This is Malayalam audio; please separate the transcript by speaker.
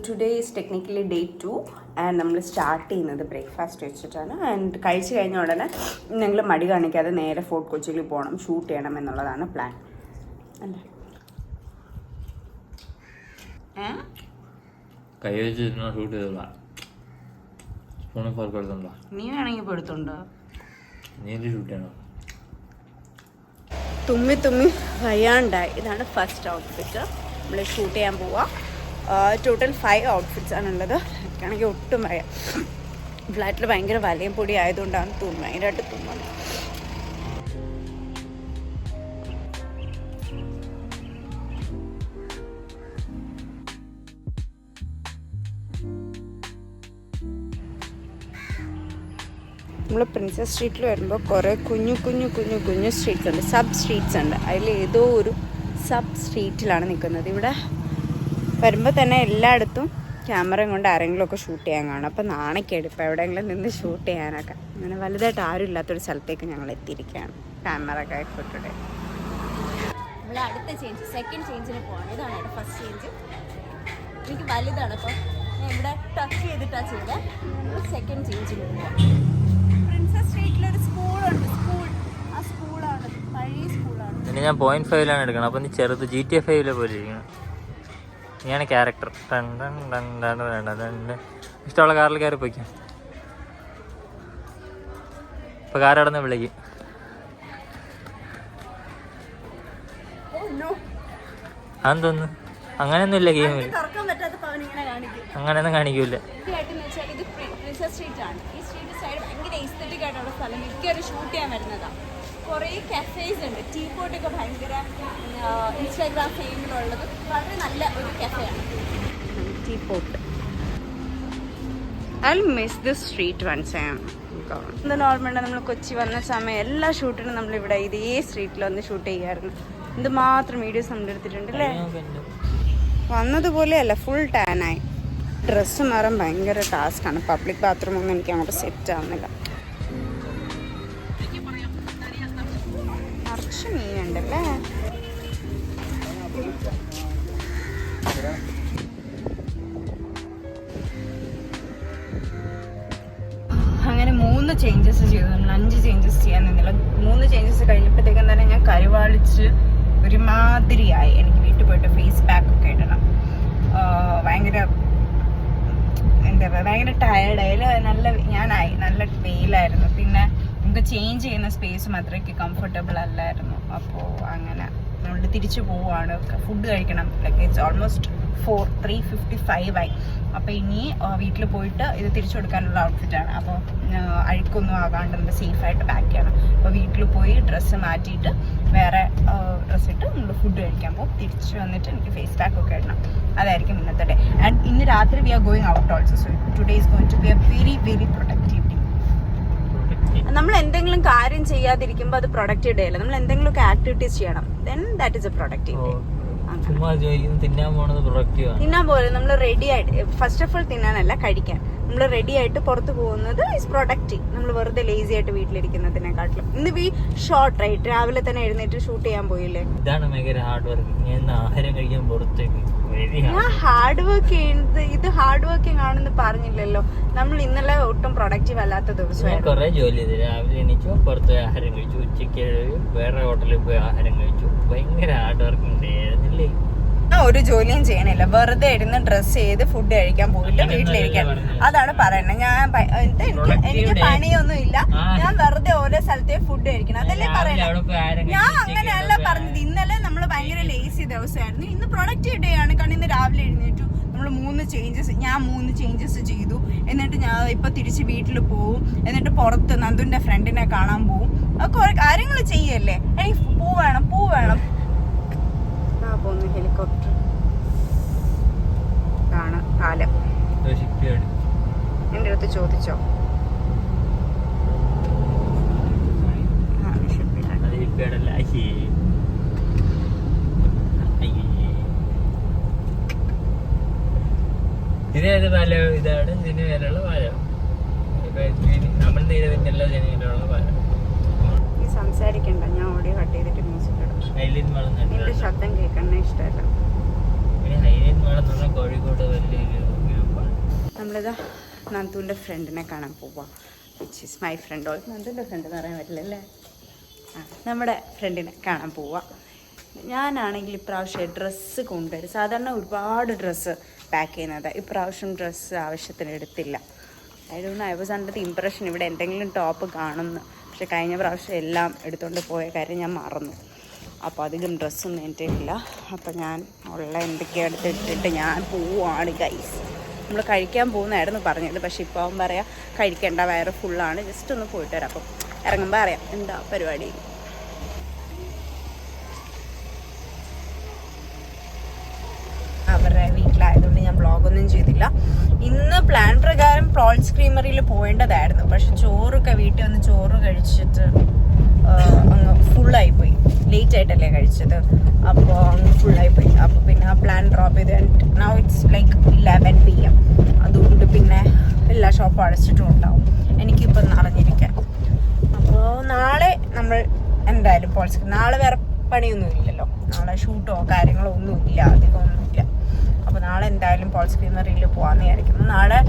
Speaker 1: Today is technically day 2 and നമ്മൾ സ്റ്റാർട്ട് ചെയ്യുന്നത് ബ്രേക്ക്ഫാസ്റ്റ് വെച്ചിട്ടാണ്. ആൻഡ് കഴിച്ച് കഴിഞ്ഞ ഉടനെ ഞങ്ങൾ മടി കാണിക്കാതെ നേരെ ഫോർട്ട് കൊച്ചിയിൽ പോകണം, ഷൂട്ട് ചെയ്യണം എന്നുള്ളതാണ് പ്ലാൻ അല്ലേ? നീ വേണമെങ്കിൽ എടുത്തുണ്ടോ? തുമ്മി തുമ്മി വയ്യാണ്ടായി. ഇതാണ് ഫസ്റ്റ് ഔട്ട്ഫിറ്റ്. നമ്മൾ ഷൂട്ട് ചെയ്യാൻ പോവാം. ടോട്ടൽ 5 ഔട്ട്ഫിറ്റ്സ് ആണുള്ളത്. എനിക്കാണെങ്കിൽ ഒട്ടും വയ്യ. ഫ്ലാറ്റിൽ ഭയങ്കര വലയും പൊടി ആയതുകൊണ്ടാണ് ഭയങ്കരമായിട്ട് തുമ്മുന്നത്. നമ്മൾ പ്രിൻസസ് സ്ട്രീറ്റിൽ വരുമ്പോൾ കുറേ കുഞ്ഞു സ്ട്രീറ്റ്സ് ഉണ്ട്, സബ് സ്ട്രീറ്റ്സ് ഉണ്ട്. അതിൽ ഏതോ ഒരു സബ് സ്ട്രീറ്റിലാണ് നിൽക്കുന്നത്. ഇവിടെ വരുമ്പോൾ തന്നെ എല്ലായിടത്തും ക്യാമറയും കൊണ്ട് ആരെങ്കിലുമൊക്കെ ഷൂട്ട് ചെയ്യാൻ കാണും. അപ്പോൾ നാണക്കേട് ഇപ്പോൾ എവിടെയെങ്കിലും നിന്ന് ഷൂട്ട് ചെയ്യാനൊക്കെ. അങ്ങനെ വലുതായിട്ട് ആരും ഇല്ലാത്തൊരു സ്ഥലത്തേക്ക് ഞങ്ങൾ എത്തിയിരിക്കുകയാണ്. ക്യാമറ ഒക്കെ ഇട്ടിട്ട്
Speaker 2: നമ്മൾ അടുത്ത ചേഞ്ച്, സെക്കൻഡ് ചേഞ്ചിന് പോവാണ്. ഇതാണ് ഇവിടെ ഫസ്റ്റ് ചേഞ്ച്. എനിക്ക് വലുതാണ്, അപ്പോൾ ഞാൻ ഇവിടെ ടച്ച് ചെയ്ത് സെക്കൻഡ് ചേഞ്ചിന് പോവാം. പ്രിൻസസ് സ്ട്രീറ്റിലൊരു സ്കൂളുണ്ട്, ആ സ്കൂളാണ് പഴയ സ്കൂളാണ്.
Speaker 3: പിന്നെ ഞാൻ 0.5 എടുക്കണം. അപ്പം നീ ചെറുത് GTA 5 പോലെ ഇരിക്കണം. നീയാണ് ക്യാരക്ടർ. ഇഷ്ടമുള്ള കാറിൽ കയറി പോയിക്കാം. ഇപ്പൊ കാറടന്ന് വിളിക്കും. അതെന്തോന്ന്? അങ്ങനെയൊന്നും ഇല്ല ഗെയിമിൽ, അങ്ങനെയൊന്നും കാണിക്കൂല.
Speaker 2: ഇത് പ്രിൻസസ് സ്ട്രീറ്റ് ആണ്. ഈ സ്ട്രീറ്റ് സൈഡ് ഭയങ്കര എസ്തെറ്റിക് ആയിട്ടുള്ള സ്ഥലം. മിക്കവരും ഷൂട്ട് ചെയ്യാൻ വരുന്നതാണ്. കുറേ കഫേസ് ഉണ്ട്. ടീ പോട്ടൊക്കെ ഭയങ്കര ഇൻസ്റ്റാഗ്രാം ഫെയിമിലുള്ളത്. വളരെ നല്ല ഒരു കഫേയാണ്
Speaker 1: tea pot. I miss this street once. എന്താ നോർമൽ നമ്മൾ കൊച്ചി വന്ന സമയം എല്ലാ ഷൂട്ടിനും നമ്മളിവിടെ ഇതേ സ്ട്രീറ്റിൽ വന്ന് ഷൂട്ട് ചെയ്യാറുണ്ട്. എന്തുമാത്രം വീഡിയോസ് നമ്മൾ എടുത്തിട്ടുണ്ട് അല്ലേ? വന്നതുപോലെയല്ല, ഫുൾ ടാനായി. ഡ്രസ്സ് മാറാൻ ഭയങ്കര ടാസ്ക്കാണ്. പബ്ലിക് ബാത്റൂം ഒന്നും എനിക്ക് അങ്ങോട്ട് സെറ്റ് ആവുന്നില്ല. നിറച്ച് മീനുണ്ടല്ലേ? അങ്ങനെ 3 ചേഞ്ചസ് ചെയ്തു. നമ്മൾ 5 ചേഞ്ചസ് ചെയ്യാൻ നിന്നില്ല. 3 ചേഞ്ചസ് കഴിഞ്ഞപ്പോഴത്തേക്കും തന്നെ ഞാൻ കരുവാളിച്ച് ഒരുമാതിരിയായി. എനിക്ക് വീട്ടിൽ പോയിട്ട് ഫേസ് പാക്ക് ഒക്കെ ഇടണം. ഭയങ്കര എന്താ പറയുക, ഭയങ്കര ടയർഡായി. നല്ല വെയിലായിരുന്നു. പിന്നെ നമുക്ക് ചേഞ്ച് ചെയ്യുന്ന സ്പേസും അത്രയ്ക്ക് കംഫർട്ടബിൾ അല്ലായിരുന്നു. അപ്പോൾ അങ്ങനെ നമ്മൾ തിരിച്ചു പോവുകയാണ്. ഫുഡ് കഴിക്കണം. ലൈക്ക് ഇറ്റ്സ് ഓൾമോസ്റ്റ് 3:55 ആയി. അപ്പോൾ ഇനി വീട്ടിൽ പോയിട്ട് ഇത് തിരിച്ചു കൊടുക്കാനുള്ള ഔട്ട്ഫിറ്റാണ്. അപ്പോൾ അഴുക്കൊന്നും ആകാണ്ട് നമ്മൾ സേഫായിട്ട് പാക്ക് ചെയ്യണം. അപ്പോൾ വീട്ടിൽ പോയി ഡ്രസ്സ് മാറ്റിയിട്ട് വേറെ ഡ്രസ്സ് ഇട്ട് നമ്മൾ ഫുഡ് കഴിക്കാൻ പോകും. തിരിച്ച് വന്നിട്ട് എനിക്ക് ഫേസ് പാക്ക് ഒക്കെ ഇടണം. അതായിരിക്കും ഇന്നത്തെ ഡേ. ആൻഡ് ഇന്ന് രാത്രി we are going out also. So today is going to be a very very productive day. നമ്മൾ എന്തെങ്കിലും കാര്യം ചെയ്യാതിരിക്കുമ്പോൾ അത് പ്രൊഡക്റ്റീവ് ഡേ അല്ല. നമ്മൾ എന്തെങ്കിലുമൊക്കെ ആക്ടിവിറ്റീസ് ചെയ്യണം. Then that is A productive day. തിന്നാൻ പോലെ നമ്മൾ റെഡി ആയിട്ട്, ഫസ്റ്റ് ഓഫ് ഓൾ തിന്നാനല്ല, കഴിക്കാൻ നമ്മൾ റെഡി ആയിട്ട് പുറത്ത് പോകുന്നത് ഈസ് പ്രൊഡക്റ്റീവ്. നമ്മൾ വെറുതെ ലേസി ആയിട്ട് വീട്ടിലിരിക്കുന്നതിനെക്കാട്ടിലും. ഇന്ന് വി ഷോർട്ട് റൈറ്റ്, രാവിലെ തന്നെ എഴുന്നേറ്റ് ഷൂട്ട് ചെയ്യാൻ പോയില്ലേ?
Speaker 3: ഇതാണ് ഭയങ്കര ഹാർഡ് വർക്ക്. ആഹാരം കഴിക്കാൻ പുറത്തേക്ക്
Speaker 1: ഞാൻ ഹാർഡ് വർക്ക് ചെയ്യുന്നത്, ഇത് ഹാർഡ് വർക്കിംഗ് ആണെന്ന് പറഞ്ഞില്ലല്ലോ. നമ്മൾ ഇന്നലെ ഒട്ടും പ്രൊഡക്റ്റീവ് അല്ലാത്ത ദിവസമായിരുന്നു.
Speaker 3: കുറെ ജോലി ചെയ്തു. രാവിലെ എണീച്ചു, പുറത്ത് ആഹാരം കഴിച്ചു, ഉച്ചയ്ക്ക് വേറെ ഹോട്ടലിൽ പോയി ആഹാരം കഴിച്ചു. ഭയങ്കര ഹാർഡ് വർക്കിംഗ് ഡേ ആയിരുന്നില്ലേ?
Speaker 1: ഒരു ജോലിയും ചെയ്യണില്ല, വെറുതെ ഇരുന്ന് ഡ്രസ് ചെയ്ത് ഫുഡ് കഴിക്കാൻ പോയിട്ട് വീട്ടിലിരിക്കാൻ. അതാണ് പറയുന്നത്. എനിക്ക് പണിയൊന്നും ഇല്ല, ഞാൻ വെറുതെ ഓരോ സ്ഥലത്തെ ഫുഡ് കഴിക്കണം, അതല്ലേ പറയുന്നത്. ഞാൻ അങ്ങനെയല്ല പറഞ്ഞത്. ഇന്നലെ നമ്മൾ ഭയങ്കര ലേസി ദിവസമായിരുന്നു. ഇന്ന് പ്രൊഡക്റ്റീവ് ഡേ ആണ്. കാരണം ഇന്ന് രാവിലെ എഴുന്നേറ്റു, നമ്മൾ 3 ചേഞ്ചസ് ചെയ്തു. എന്നിട്ട് ഞാൻ ഇപ്പൊ തിരിച്ച് വീട്ടിൽ പോവും. എന്നിട്ട് പുറത്ത് നന്ദുന്റെ ഫ്രണ്ടിനെ കാണാൻ പോവും. കുറെ കാര്യങ്ങൾ ചെയ്യല്ലേ. എനിക്ക് പൂ വേണം. പോകുന്നു ഹെലികോപ്റ്റർ ആണ്. പാലം എൻ്റെ അടുത്ത് ചോദിച്ചോ?
Speaker 3: ഇതിനൊരു പാലം ഇതാണ്. ഇതിന് പേരുള്ള പാലം. നമ്മൾ നീരവിനുള്ള ജനങ്ങളുള്ള പാലം.
Speaker 1: നീ സംസാരിക്കണ്ട, ഞാൻ ഓഡിയോ കട്ട് ചെയ്തിട്ട് മ്യൂസിക് ഇടും. നിന്റെ ശബ്ദം കേൾക്കണ ഇഷ്ടമല്ല.
Speaker 3: കോഴിക്കോട് വലിയൊരു
Speaker 1: നമ്മളിതാ നന്ദുവിൻ്റെ ഫ്രണ്ടിനെ കാണാൻ പോവാം. Which is my friend. നന്ദുവിൻ്റെ ഫ്രണ്ട് എന്ന് പറയാൻ പറ്റില്ല അല്ലേ? നമ്മുടെ ഫ്രണ്ടിനെ കാണാൻ പോവാം. ഞാനാണെങ്കിൽ ഇപ്രാവശ്യം ഡ്രസ്സ് കൊണ്ടുവരും. സാധാരണ ഒരുപാട് ഡ്രസ്സ് പാക്ക് ചെയ്യുന്നത്, ഇപ്രാവശ്യം ഡ്രസ്സ് ആവശ്യത്തിന് എടുത്തില്ല. I was under the impression ഇവിടെ എന്തെങ്കിലും ടോപ്പ് കാണുന്നു. പക്ഷെ കഴിഞ്ഞ പ്രാവശ്യം എല്ലാം എടുത്തുകൊണ്ട് പോയ കാര്യം ഞാൻ മറന്നു. അപ്പോൾ അധികം ഡ്രസ്സൊന്നും എൻ്റെ ഇല്ല. അപ്പോൾ ഞാൻ ഉള്ള എന്തൊക്കെയോ എടുത്തിട്ടിട്ട് ഞാൻ പോവുകയാണ് ഗൈസ്. നമ്മൾ കഴിക്കാൻ പോകുന്നതായിരുന്നു പറഞ്ഞത്, പക്ഷെ ഇപ്പോൾ അവൻ പറയാം കഴിക്കേണ്ട, വയറ് ഫുള്ളാണ്, ജസ്റ്റ് ഒന്ന് പോയിട്ട് വരാം. അപ്പം ഇറങ്ങുമ്പോൾ അറിയാം എന്താ പരിപാടി. അവരുടെ വീട്ടിലായതുകൊണ്ട് ഞാൻ വ്ളോഗൊന്നും ചെയ്തില്ല. ഇന്ന് പ്ലാൻ പ്രകാരം പ്രോൾസ് ക്രീമറിയിൽ പോകേണ്ടതായിരുന്നു, പക്ഷെ ചോറൊക്കെ വീട്ടിൽ വന്ന് ചോറ് കഴിച്ചിട്ട് അങ്ങ് ഫുള്ളായിപ്പോയി. ലേറ്റ് ആയിട്ടല്ലേ കഴിച്ചത്, അപ്പോൾ അങ്ങ് ഫുള്ളായിപ്പോയി. അപ്പോൾ പിന്നെ ആ പ്ലാൻ ഡ്രോപ്പ് ചെയ്ത് നൗ ഇറ്റ്സ് ലൈക്ക് 11 PM. അതുകൊണ്ട് പിന്നെ എല്ലാ ഷോപ്പും അടച്ചിട്ടും ഉണ്ടാവും. എനിക്കിപ്പം അറിഞ്ഞിരിക്കാം. അപ്പോൾ നാളെ നമ്മൾ എന്തായാലും പോൾസ്, നാളെ വേറെ പണിയൊന്നും ഇല്ലല്ലോ, നാളെ ഷൂട്ടോ കാര്യങ്ങളോ ഒന്നും ഇല്ല, അധികം ഒന്നുമില്ല. അപ്പോൾ നാളെ എന്തായാലും പോൾസ് ക്രീമറിയിൽ പോകാമെന്ന് വിചാരിക്കുന്നു. നാളെ